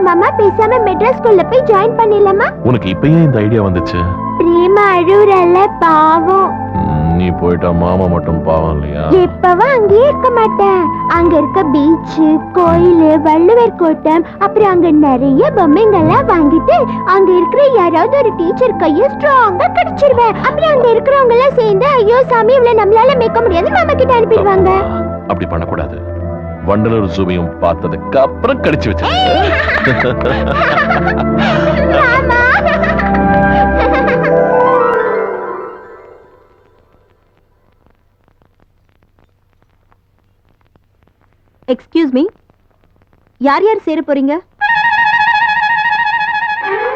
மாமா பேசாம மெட்ராஸ் ஸ்கூல்ல போய் ஜாயின் பண்ணிடலாமா? உனக்கு இப்பயே இந்த ஐடியா வந்துச்சு? பிரேமா அழுறல்ல பாவம். நீ போயிட்டா மாமா மட்டும் பாவம் இல்லையா? எப்பவும் அங்கேயே இருக்க மாட்டேன். அங்க இருக்க பீச், கோயில், வள்ளுவர் கோட்டம், அப்புறம் அங்க நிறைய பொம்மைங்கெல்லாம் வாங்கிட்டு அங்க இருக்கிற யாராவது ஒரு டீச்சர் கைய ஸ்ட்ராங்கா கடிச்சிருவேன். அப்புறம் அங்க இருக்கிறவங்க எல்லாம் சேர்ந்து ஐயோ சாமி இவ்வளவு நம்மளால மேய்க்க முடியாது மாமா கிட்ட அனுப்பிடுவாங்க. அப்படி பண்ணக்கூடாது. வண்டலூர் ஜூவையும் பார்த்ததுக்கு அப்புறம் கடிச்சு வச்சு. எக்ஸ்கியூஸ் மீ, யார் யார் சேர போறீங்க?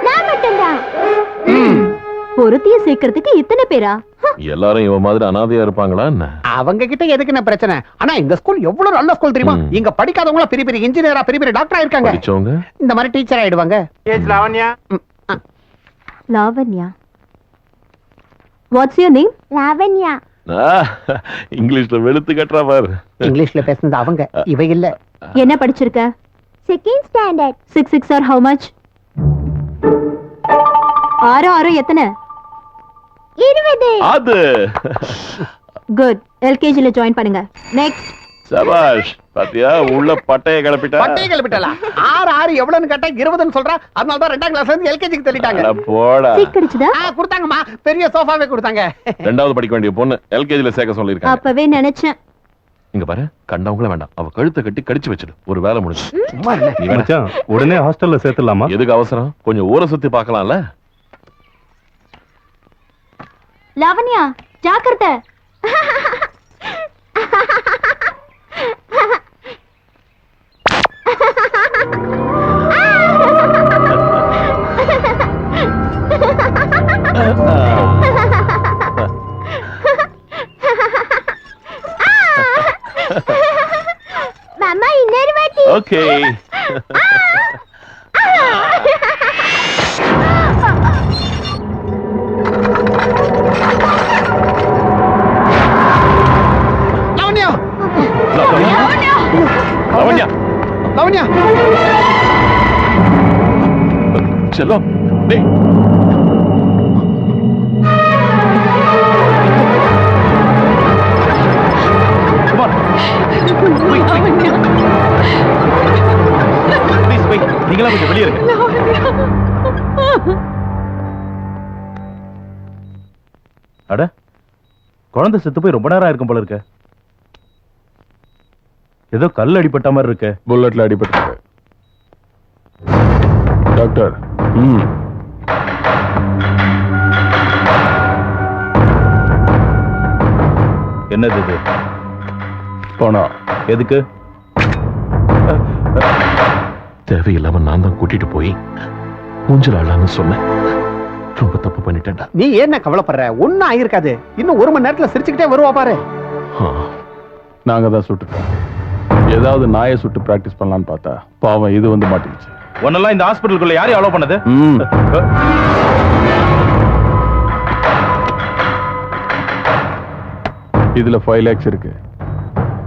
நான் மட்டும்தான். பொருத்திய சேர்க்கறதுக்கு இத்தனை பேரா? எல்லாரும் இவ மாதிரி அனாதையா இருப்பாங்களா என்ன? அவங்க கிட்ட எதுக்கு என்ன பிரச்சனை? ஆனா இந்த ஸ்கூல் எவ்வளவு நல்ல ஸ்கூல் தெரியுமா? இங்க படிக்காதவங்க பெரிய பெரிய இன்ஜினியரா, பெரிய பெரிய டாக்டரா இருக்காங்க. படிச்சவங்க இந்த மாதிரி டீச்சர் ஆயிடுவாங்க. Lavanya. Lavanya. What's your name? Lavanya. இங்கிலீஷ்ல வெளுத்து கட்டுறா பாரு. இங்கிலீஷ்ல பேசுனது அவங்க, இவ இல்ல. என்ன படிச்சிருக்க? Second standard. 6 6 are how much? 6 6 எத்தனை? 20. அது குட். LKG ல ஜாயின் பண்ணுங்க. நெக்ஸ்ட். சபாஷ். பாத்தியா உள்ள பட்டைய கிளப்பிட்டா. பட்டைய கிளப்பிட்டா. 6 6 எவ்வளவுன்னு கேட்டா 20ன்னு சொல்றா. அதனால தான் 2ஆம் கிளாஸ்ல இருந்து LKG க்கு தள்ளிட்டாங்க. அட போடா. சீட் கிடைச்சதா? கொடுத்தாங்கம்மா. பெரிய சோஃபாவே கொடுத்தாங்க. 2வது படிக்க வேண்டிய பொண்ணு LKG ல சேர்க்க சொல்லிருக்காங்க. அப்பவே நினைச்சேன். இங்க பாரு, கண்டவங்கள வேண்டாம். அவ கழுத்தை கட்டி கடிச்சு வச்சிடு. ஒரு வேலை முடிஞ்சு. சும்மா இல்ல. நீ வேணாம். உடனே ஹாஸ்டல்ல சேர்த்துலாமா? எதுக்கு அவசரம்? கொஞ்சம் ஊரை சுத்தி பார்க்கலாம்ல. லாவண்யா, ஜாக்கிரதை. மாமா இன்னொரு வாட்டி. ஓகே. லாவண்யா. லாவண்யா. லாவண்யா. செல்லம். டேய். Come on. Wait. Please wait. நீங்களா கொஞ்சம் வெளியே இருங்க. அட, குழந்தை செத்து போய் ரொம்ப நேரம் இருக்கும் போல இருக்க. ஏதோ கல் அடிபட்ட மாதிரி இருக்கு. புல்லட்ல அடிபட்டு. டாக்டர். என்னது இது? பணம். எதுக்கு? தேவையில்லாம நான் தான் கூட்டிட்டு போய் மூஞ்சல் அழான்னு சொன்னேன். ரொம்ப தப்பு பண்ணிட்டேன்டா. நீ என்ன கவலைப்படுற? ஒண்ணும் ஆயிருக்காது. இன்னும் 1 மணி நேரத்துல சிரிச்சுக்கிட்டே வருவா பாரு. நாங்க தான் சுட்டுட்டோம். ஏதாவது நாயை சுட்டு பிராக்டிஸ் பண்ணலான்னு பார்த்தா பாவம் இது வந்து மாட்டிடுச்சு. ஒன்னெல்லாம் இந்த ஹாஸ்பிட்டலுக்குள்ள யாரையும் அலோ பண்ணது? இதுல 5 lakhs இருக்கு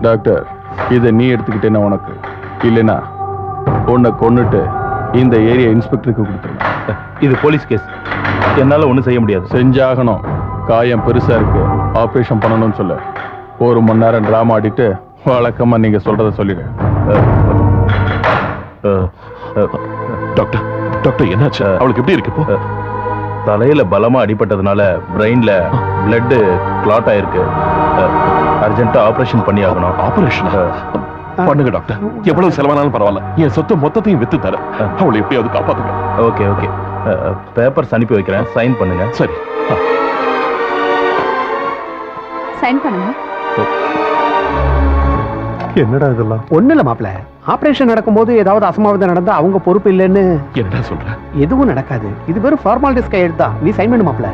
டாக்டர். இதை நீ எடுத்துக்கிட்டேன்னா உனக்கு, இல்லைன்னா உன்னை கொன்னுட்டு இந்த ஏரியா இன்ஸ்பெக்டருக்கு கொடுத்துருங்க. இது போலீஸ் கேஸ். என்னால ஒண்ணும் செய்ய முடியாது. செஞ்சாகணும். காயம் பெருசா இருக்கு, ஆபரேஷன் பண்ணணும்னு சொல்ல. 1 மணி நேரம் டிராமா ஆடிட்டு வழக்கமா நீங்க சொல்றத சொல்லிடு. டாக்டர், டாக்டர் என்னாச்சு? அவளுக்கு எப்படி இருக்கு இப்போ? தலையில பலமா அடிபட்டதுனால பிரெயின்ல பிளட் கிளாட் ஆயிருக்கு. அர்ஜென்ட்டா ஆபரேஷன் பண்ணி ஆகணும். ஆபரேஷன் பண்ணுங்க டாக்டர். எவ்வளவு செலவானாலும் பரவாயில்ல. என் சொத்து மொத்தத்தையும் வித்து தர. அவளை எப்படியாவது காப்பாத்துங்க. Okay okay. பேப்பர்ஸ் அனுப்பி வைக்கிறேன், சைன் பண்ணுங்க. சரி. சைன் பண்ணுங்க. என்னடா இதெல்லாம்? ஒண்ணு இல்ல மாப்ள. ஆபரேஷன் நடக்கும்போது ஏதாவது அசம்பாவிதம் நடந்தா அவங்க பொறுப்பு இல்லைன்னு. என்னடா சொல்ற? எதுவும் நடக்காது. இது வெறும் ஃபார்மாலிட்டிஸ் கையெழுத்தா. நீ சைன் பண்ணு மாப்ள.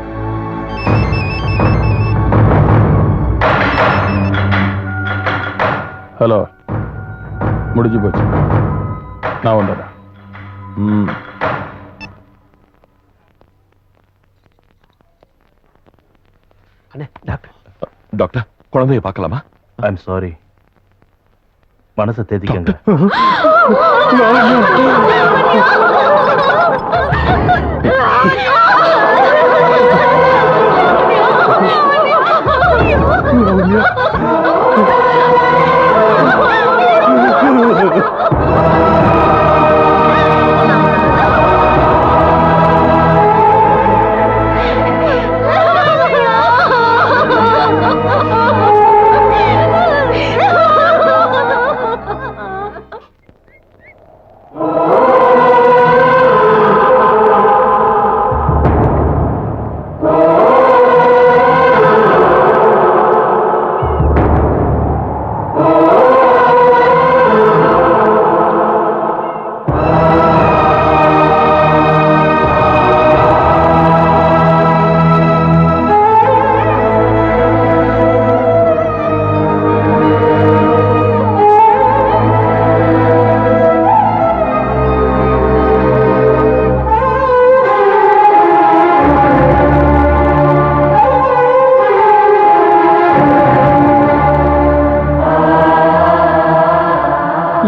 ஹலோ, முடிஞ்சு போச்சு. நான் வந்துடுறேன். டாக்டர், டாக்டர் குழந்தைய பார்க்கலாமா? I'm sorry. மனசை தேத்திக்கங்க.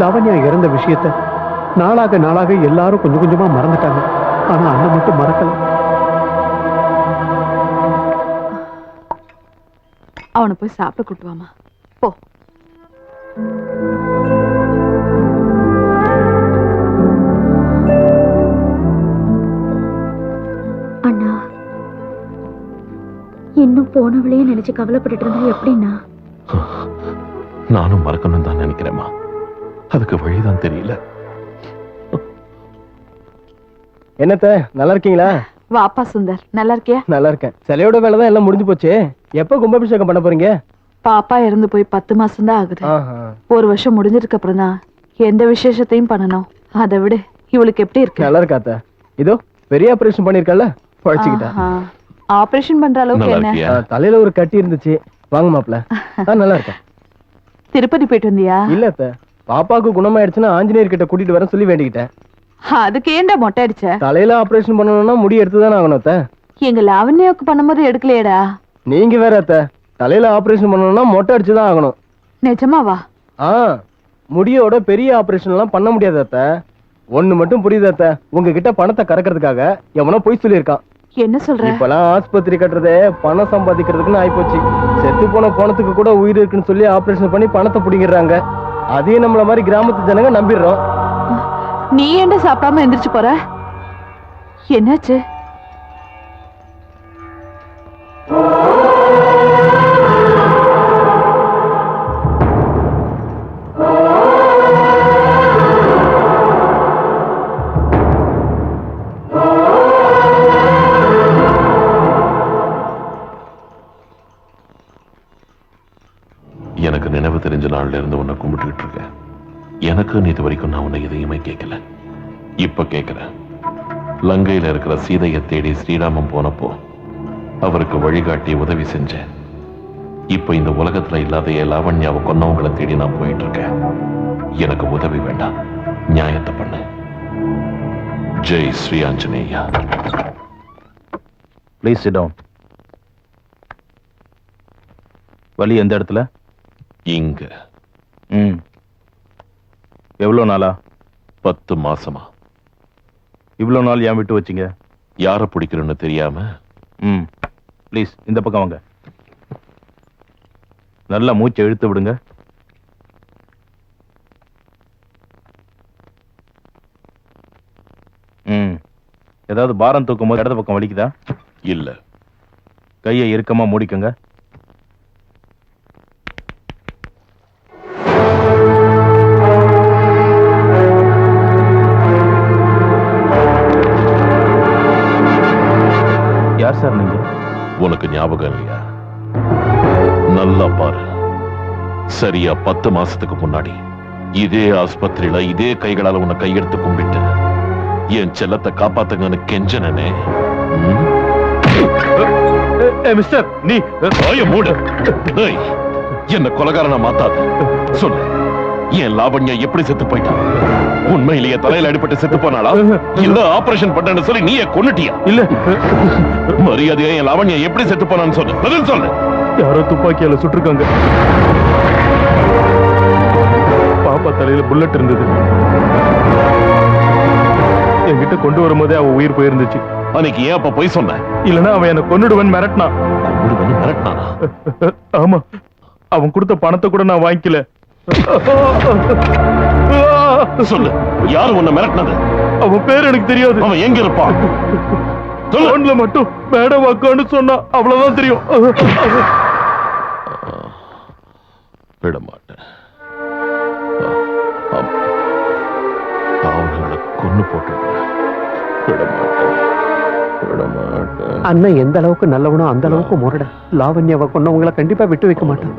லாவண்யா இறந்த விஷயத்த நாளாக நாளாக எல்லாரும் கொஞ்சம் கொஞ்சமா மறந்துட்டாங்க. ஆனா அண்ணன் மட்டும் மறக்கல. அவனை போய் சாப்பிட கூட்டுவாமா போ. அண்ணா, இன்னும் போனவளையே நினைச்சு கவலைப்பட்டு இருந்தா எப்படின்னா? நானும் மறக்கணும் தான் நினைக்கிறேம்மா. அதுக்கு வழிதான் தெரியல. என்னத்த நல்லா இருக்கீங்களா? வாப்பா சுந்தர், நல்லா இருக்கியா? நல்லா இருக்கேன். சிலையோட வேலை தான் எல்லாம் முடிஞ்சு போச்சு. எப்ப கும்பாபிஷேகம் பண்ண போறீங்க? பாப்பா இறந்து போய் 10 மாசம் தான் ஆகுது. ஒரு வருஷம் முடிஞ்சதுக்கு அப்புறம் தான் எந்த விசேஷத்தையும் பண்ணணும். அதை விட இவளுக்கு எப்படி இருக்கு? நல்லா இருக்காத்த. இதோ பெரிய ஆபரேஷன் பண்ணிருக்கல, பழச்சிக்கிட்டா. ஆபரேஷன் பண்ற அளவுக்கு நல்லா என்ன? இருக்கியா? தலையில ஒரு கட்டி இருந்துச்சு. வாங்க மாப்ள. நல்லா இருக்கேன். திருப்பதி போயிட்டு வந்தியா? இல்ல அத்த, பாப்பாக்கு குணமாயிடுச்சுன்னா ஆஞ்சநேயர் கிட்ட கூட்டிட்டு வரேன் சொல்லி வேண்டிக்கிட்டேன். அதுக்கு ஏன்டா மொட்டை அடிச்ச? தலையில ஆபரேஷன் பண்ணணும்னா முடி எடுத்துதானே ஆகணும் அத்த. எங்க லாவண்யாவுக்கு பண்ணும்போது எடுக்கலையேடா. நீங்க வேற அத்த, தலையில ஆபரேஷன் பண்ணணும்னா மொட்டை அடிச்சுதான் ஆகணும். நிஜமாவா? முடியோட பெரிய ஆபரேஷன் எல்லாம் பண்ண முடியாது அத்த. ஒண்ணு மட்டும் புரியுது அத்த, உங்ககிட்ட பணத்தை கறக்கிறதுக்காக எவனோ பொய் சொல்லியிருக்கான். என்ன சொல்ற? இப்பெல்லாம் ஆஸ்பத்திரி கட்டுறதே பணம் சம்பாதிக்கிறதுக்குன்னு ஆயிப்போச்சு. செத்து போன போனத்துக்கு கூட உயிர் இருக்குன்னு சொல்லி ஆபரேஷன் பண்ணி பணத்தை பிடிக்கிறாங்க. அதையும் நம்மள மாதிரி கிராமத்து ஜனங்க நம்பிடுறோம். நீ ஏன்டா சாப்பிடாம எந்திரிச்சு போற? என்னாச்சு? எனக்கு நினைவு தெரிஞ்ச நாள்ல இருந்து உன்னை கும்பிட்டுக்கிட்டு இருக்கேன். எனக்கு இது வரைக்கும் நான் உன்னை எதையுமே கேட்கல. இப்ப கேட்கிறேன். லங்கையில இருக்கிற சீதையை தேடி ஸ்ரீராமன் போனப்போ அவருக்கு வழிகாட்டி உதவி செஞ்சேன். இப்ப இந்த உலகத்துல இல்லாத லாவண்யாவை கொன்னவங்களை தேடி நான் போயிட்டு இருக்கேன். எனக்கு உதவி வேண்டாம், நியாயத்தை பண்ணு. Jai Shri Anjaneya. Please sit down. வலி எந்த இடத்துல? இங்க. எவ்வளோ நாளா? 10 மாசமா. இவ்வளோ நாள் ஏன் விட்டு வச்சிங்க? யாரை பிடிக்கிறோன்னு தெரியாம. ப்ளீஸ் இந்த பக்கம் வாங்க. நல்லா மூச்சை இழுத்து விடுங்க. ஏதாவது பாரம் தூக்கும் போது இடது பக்கம் வலிக்குதா? இல்ல. கையை இறுக்கமா மூடிக்கங்க. யார் சார் நீங்க? உனக்கு ஞாபகம் இல்லையா? நல்லா பாரு. சரியா 10 மாசத்துக்கு முன்னாடி இதே ஆஸ்பத்திரியில இதே கைகளால உன்னை கையெடுத்து கும்பிட்டு என் செல்லத்தை காப்பாத்துங்கன்னு கெஞ்சனே. மிஸ்டர், நீ மூடு. என்ன கொலைகாரனா மாத்தாது. சொல்லு, என் லாவண்யா எப்படி செத்து போயிட்டான்? உண்மையிலேயே தலையில அடிபட்டு செத்து போனாளா, இல்ல ஆபரேஷன் பண்ணன்னு சொல்லி நீயே கொன்னுட்டியா? இல்ல. மரியாதையா என் லாவண்யா எப்படி செத்து போனான்னு சொல்லு. பதில் சொல்லு. யாரோ துப்பாக்கியால சுட்டிருக்காங்க. பாப்பா தலையில புல்லட் இருந்தது. என்கிட்ட கொண்டு வரும்போதே அவ உயிர் போயிருந்துச்சு. அன்னைக்கு ஏன் அப்ப போய் சொன்ன? இல்லன்னா அவன் என்ன கொன்னுடுவன் மிரட்டினான். மிரட்டினானா? ஆமா, அவன் கொடுத்த பணத்தை கூட நான் வாங்கிக்கல. சொல்லு, யாரு உன்னை மிரட்டினது? அவன் பேர் எனக்கு தெரியாது. அவன் எங்க இருப்பான்? போன்ல மட்டும் மேடம் அக்கான்னு சொன்னா அவ்வளவுதான் தெரியும். விட மாட்டேன். அவங்களை கொன்னு போட்டு விட மாட்டேன். விட மாட்டேன். அண்ணன் எந்த அளவுக்கு நல்லவனோ அந்த அளவுக்கு முரட. லாவண்யாவை கொன்னவங்களை கண்டிப்பா விட்டு வைக்க மாட்டான்.